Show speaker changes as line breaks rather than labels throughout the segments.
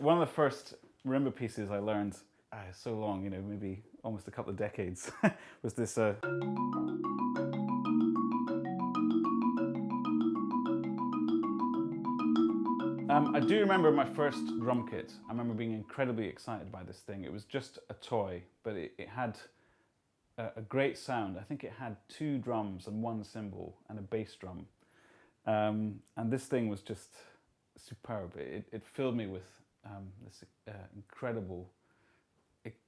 one of the first marimba pieces I learned so long, you know, maybe almost a couple of decades, was this. I do remember my first drum kit. I remember being incredibly excited by this thing. It was just a toy, but it had a great sound. I think it had 2 drums and 1 cymbal and a bass drum. And this thing was just superb. It filled me with this incredible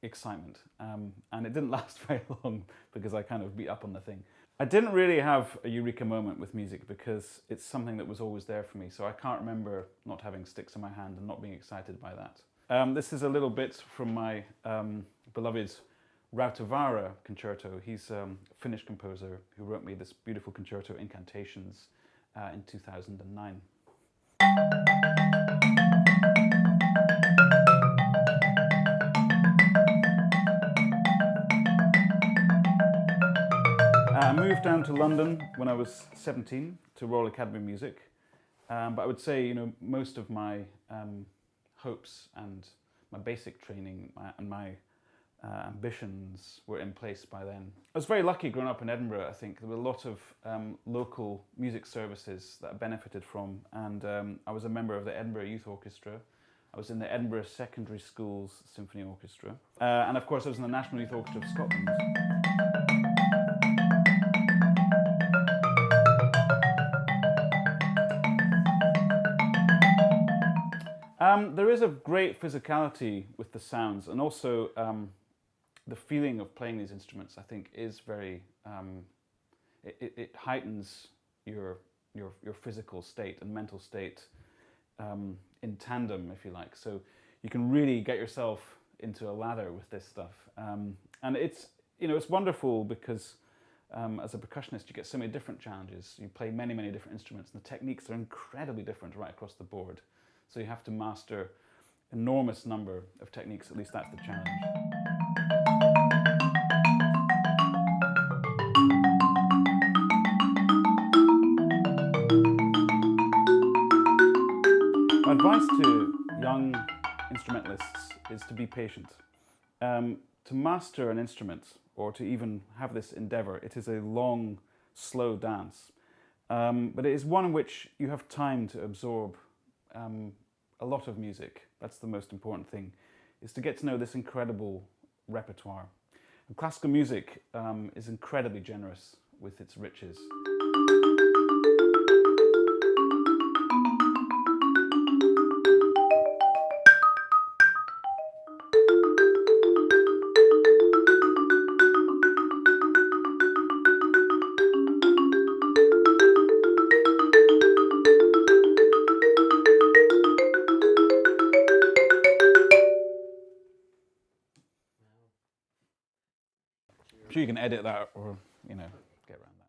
excitement. And it didn't last very long because I kind of beat up on the thing. I didn't really have a eureka moment with music because it's something that was always there for me. So I can't remember not having sticks in my hand and not being excited by that. This is a little bit from my beloved Rautavaara concerto. He's a Finnish composer who wrote me this beautiful concerto, Incantations, in 2009. I moved down to London when I was 17 to Royal Academy of Music, but I would say, you know, most of my hopes and my basic training and my ambitions were in place by then. I was very lucky growing up in Edinburgh. I think there were a lot of local music services that I benefited from, and I was a member of the Edinburgh Youth Orchestra. I was in the Edinburgh Secondary Schools Symphony Orchestra, and of course I was in the National Youth Orchestra of Scotland. There is a great physicality with the sounds, and also the feeling of playing these instruments, I think, is very. It heightens your physical state and mental state in tandem, if you like. So you can really get yourself into a lather with this stuff, and it's wonderful because as a percussionist you get so many different challenges. You play many different instruments, and the techniques are incredibly different right across the board. So you have to master an enormous number of techniques, at least that's the challenge. My advice to young instrumentalists is to be patient. To master an instrument, or to even have this endeavour, it is a long, slow dance. But it is one in which you have time to absorb a lot of music. That's the most important thing, is to get to know this incredible repertoire. And classical music is incredibly generous with its riches. I'm sure you can edit that or, get around.